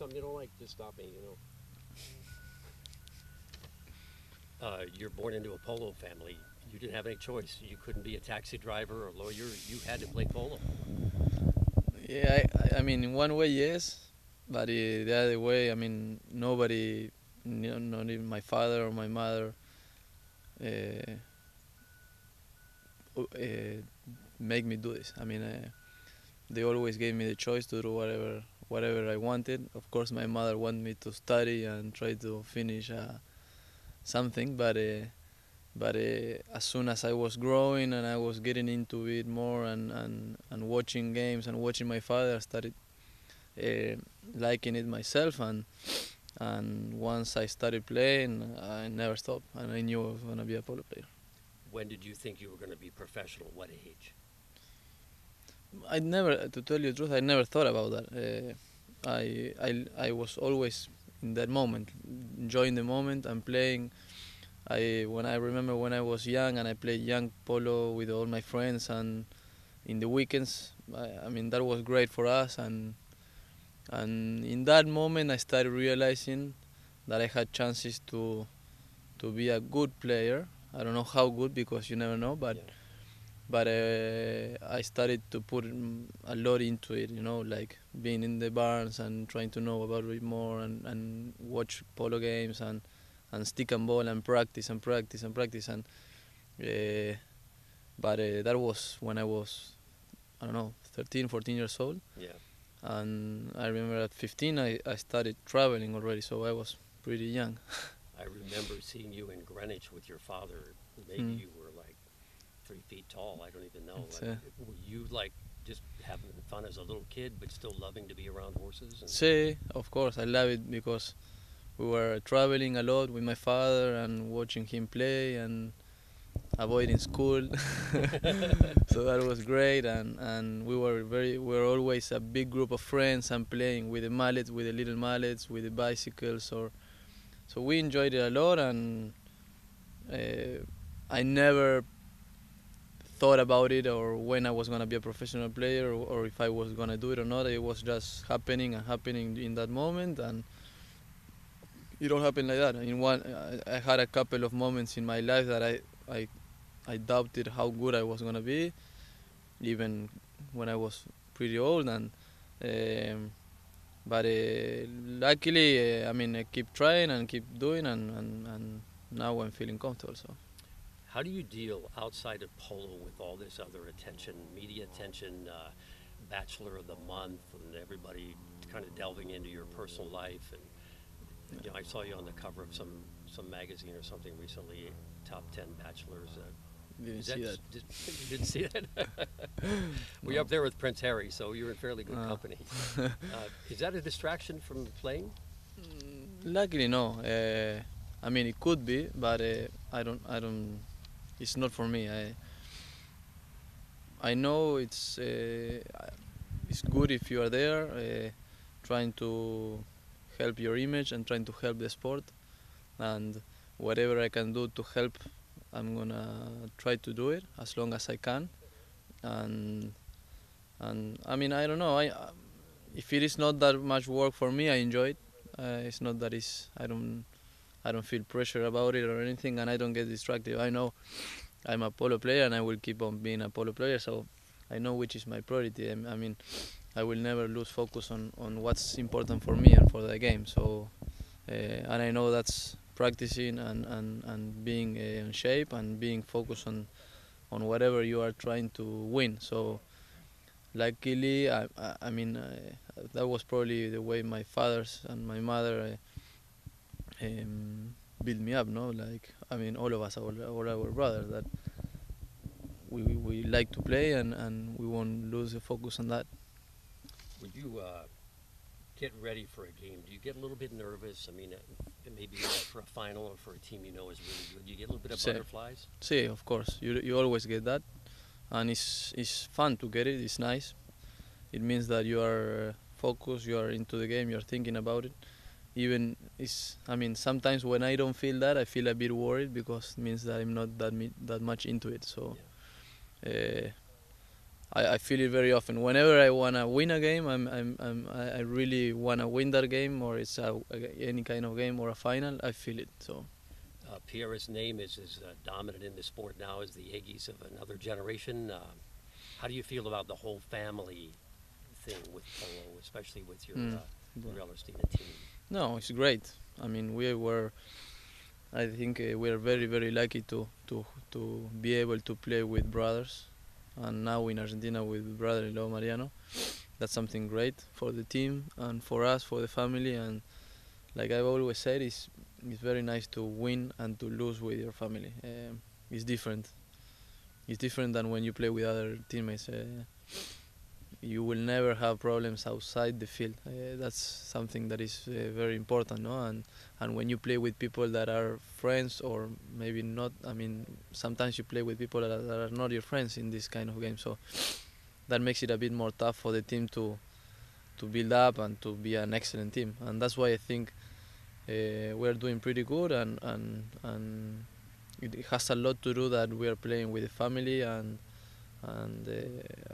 something you don't like, just stop me, you know. You're born into a polo family. You didn't have any choice. You couldn't be a taxi driver or lawyer. You had to play polo. Yeah, I mean, in one way, yes, but the other way, I mean, nobody, not even my father or my mother, uh, make me do this. I mean, they always gave me the choice to do whatever I wanted. Of course, my mother wanted me to study and try to finish something, but as soon as I was growing and I was getting into it more and watching games and watching my father, I started uh, liking it myself, and once I started playing, I never stopped, and I knew I was gonna be a polo player. When did you think you were going to be professional? What age? I never, to tell you the truth, I never thought about that. I was always in that moment, enjoying the moment and playing. I remember when I was young and I played young polo with all my friends, and in the weekends, I mean that was great for us, and in that moment I started realizing that I had chances to be a good player. I don't know how good because you never know, Yeah. but I started to put a lot into it. You know, like being in the barns and trying to know about it more and watch polo games and stick and ball and practice and practice and practice uh, but that was when I was, I don't know, 13, 14 years old. Yeah. And I remember at 15 I started traveling already, so I was pretty young. I remember seeing you in Greenwich with your father. Maybe Mm. you were like 3 feet tall. I don't even know. It's, Like, were you like just having fun as a little kid, but still loving to be around horses? And See, of course, I love it because we were traveling a lot with my father and watching him play and avoiding school. So that was great, and we were always a big group of friends and playing with the mallets, with the little mallets, with the bicycles, or so we enjoyed it a lot, and uh, I never thought about it or when I was gonna be a professional player or if I was gonna do it or not. It was just happening and happening in that moment, and it all happened like that. I had a couple of moments in my life that I, I doubted how good I was gonna be, even when I was pretty old, and um, but luckily, I mean, I keep trying and keep doing, and now I'm feeling comfortable. So. how do you deal outside of polo with all this other attention, media attention, Bachelor of the Month, and everybody kind of delving into your personal life? And you know, I saw you on the cover of some magazine or something recently, top 10 bachelors. Didn't Is that see that. you didn't see that? We're No. up there with Prince Harry, so you're in fairly good Uh, company. Is that a distraction from playing? Luckily, no. I mean, it could be, but I don't. I don't. It's not for me. I know it's good if you are there, trying to help your image and trying to help the sport, and whatever I can do to help, I'm gonna try to do it as long as I can. And and I mean, I don't know. If it is not that much work for me, I enjoy it. It's not that it's I don't feel pressure about it or anything, and I don't get distracted. I know I'm a polo player, and I will keep on being a polo player. So I know which is my priority. I mean, I will never lose focus on what's important for me and for the game. So and I know that's practicing and being in shape and being focused on whatever you are trying to win. So luckily, I mean, that was probably the way my fathers and my mother built me up. No, like I mean, all of us, all our brothers, that we like to play and we won't lose the focus on that. When you get ready for a game, do you get a little bit nervous? I mean, maybe for a final or for a team you know is really good. Do you get a little bit of See, butterflies? see, of course, you always get that, and it's fun to get it. It's nice. It means that you are focused, you are into the game, you are thinking about it. Even it's, I mean, sometimes when I don't feel that, I feel a bit worried because it means that I'm not that much into it. So Yeah. uh, I feel it very often. Whenever I wanna win a game, I really wanna win that game, or it's any kind of game or a final. I feel it. So Pieres' name is as dominant in the sport now as the Aggies of another generation. How do you feel about the whole family thing with polo, especially with your Ellerstein team? no, it's great. I mean, we were. I think we are very very lucky to be able to play with brothers, and now in Argentina with brother-in-law Mariano. That's something great for the team and for us, for the family, and like I've always said, it's very nice to win and to lose with your family. It's different. It's different than when you play with other teammates. You will never have problems outside the field. That's something that is very important, no? And when you play with people that are friends or maybe not, I mean, sometimes you play with people that are not your friends in this kind of game. So that makes it a bit more tough for the team to build up and to be an excellent team. And that's why I think we're doing pretty good, and it has a lot to do that we are playing with the family and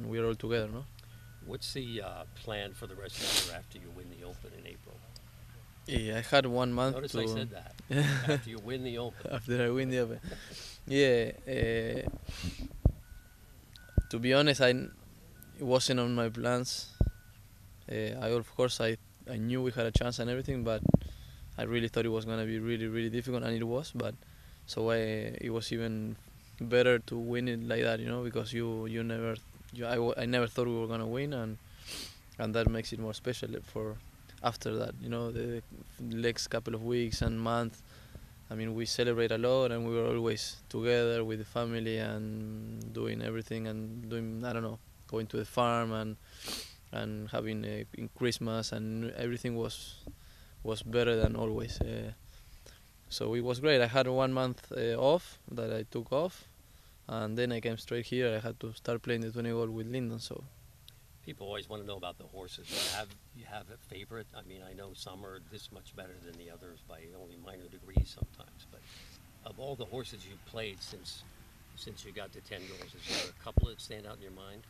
we're all together, no? What's the plan for the rest of the year after you win the Open in April? Yeah, I had 1 month Notice to. I said that. After you win the Open. After I win the Open. Yeah, to be honest, it wasn't on my plans. Of course, I knew we had a chance and everything, but I really thought it was gonna be really, really difficult, and it was. But so it was even better to win it like that, you know, because I never thought we were gonna win, and that makes it more special for after that, you know, the next couple of weeks and month. I mean, we celebrate a lot, and we were always together with the family and doing everything and doing, I don't know, going to the farm and having in Christmas, and everything was better than always. So it was great. I had 1 month off that I took off, and then I came straight here. I had to start playing the 20 goal with Lyndon. So people always want to know about the horses. You have a favorite? I mean, I know some are this much better than the others by only minor degrees sometimes. But of all the horses you've played since you got to 10 goals, is there a couple that stand out in your mind?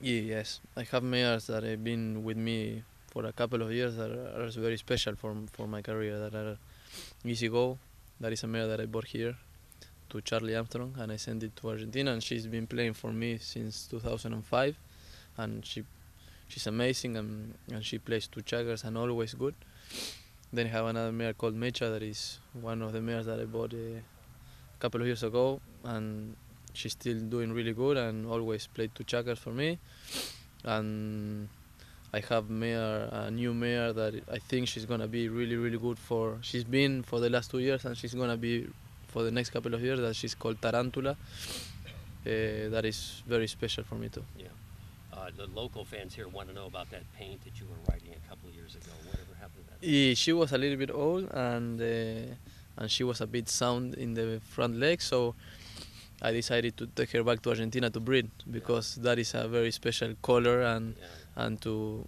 yes, I have mares that have been with me for a couple of years that are very special for my career. That are Easy Go. That is a mare that I bought here to Charlie Armstrong, and I sent it to Argentina, and she's been playing for me since 2005, and she's amazing, and she plays two checkers and always good. Then I have another mare called Mecha that is one of the mares that I bought a couple of years ago, and she's still doing really good and always played two checkers for me. And I have a new mare that I think she's gonna be really really good for. She's been for the last 2 years, and she's gonna be for the next couple of years. That she's called Tarantula. That is very special for me too. Yeah. The local fans here want to know about that paint that you were riding a couple of years ago. Whatever happened to that? She was a little bit old, and she was a bit sound in the front leg, so I decided to take her back to Argentina to breed, because that is a very special color, and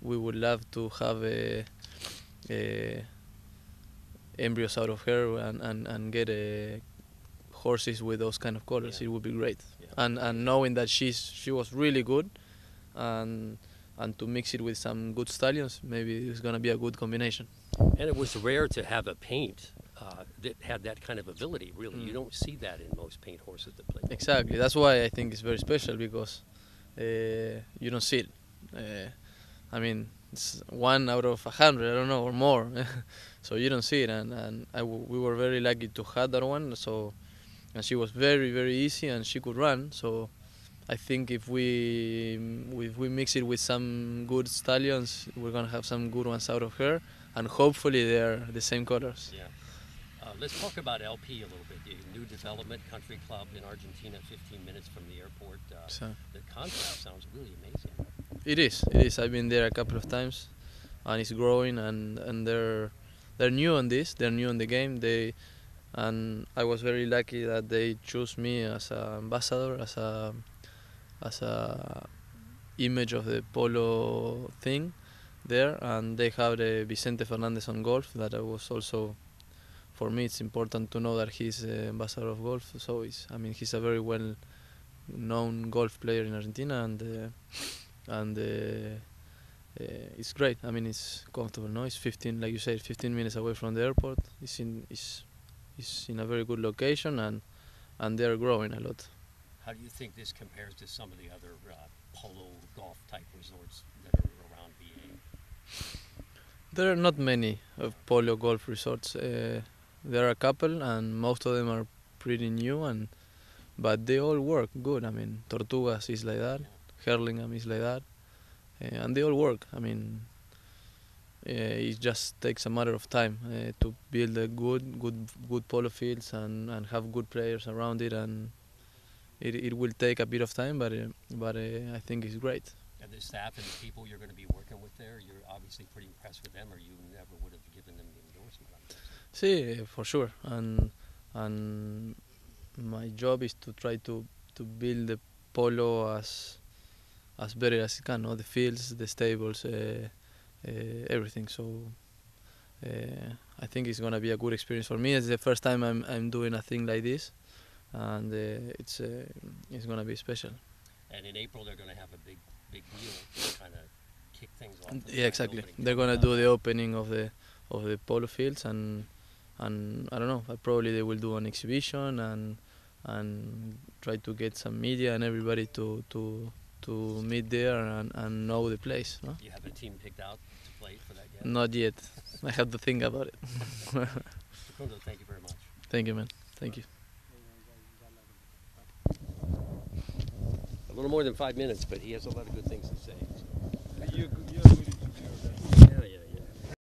we would love to have embryos out of her and get horses with those kind of colors. It would be great. And knowing that she was really good, and to mix it with some good stallions, maybe it's gonna be a good combination. And it was rare to have a paint that had that kind of ability. Really, you don't see that in most paint horses that play. Exactly. That's why I think it's very special, because you don't see it. I mean, it's 1 out of 100, I don't know, or more. So you don't see it, and we were very lucky to have that one. So, and she was very very easy, and she could run. So I think if we mix it with some good stallions, we're gonna have some good ones out of her, and hopefully they're the same colors. Yeah. Let's talk about LP a little bit. The new development country club in Argentina, 15 minutes from the airport. The concept sounds really amazing. It is. I've been there a couple of times, and it's growing, and they're new on this. They're new on the game. And I was very lucky that they chose me as an ambassador, as a image of the polo thing there. And they have the Vicente Fernandez on golf, that I was also, for me it's important to know that he's ambassador of golf. So he's a very well known golf player in Argentina, and it's great. I mean, it's comfortable. No, it's 15, like you said, 15 minutes away from the airport. It's in a very good location, and they're growing a lot. How do you think this compares to some of the other polo golf type resorts that are around VA? There are not many of polo golf resorts. There are a couple, and most of them are pretty new, but they all work good. I mean, Tortugas is like that, Hurlingham is like that, and they all work. I mean, it just takes a matter of time to build a good polo fields and have good players around it, and it will take a bit of time, but I think it's great. And the staff and the people you're going to be working with there, you're obviously pretty impressed with them, or you never would have given them the endorsement on this. Sí, for sure, and my job is to try to build the polo as better as it can. No? The fields, the stables, everything. So I think it's gonna be a good experience for me. It's the first time I'm doing a thing like this, and it's gonna be special. And in April they're going to have a big deal to kind of kick things off. Yeah, exactly. They're gonna do the opening of the polo fields, and I don't know. Probably they will do an exhibition and try to get some media and everybody to meet there and know the place. No? Do you have a team picked out to play for that yet? Not yet. I have to think about it. Facundo, thank you very much. Thank you, man. Thank you. A little more than 5 minutes, but he has a lot of good things to say. You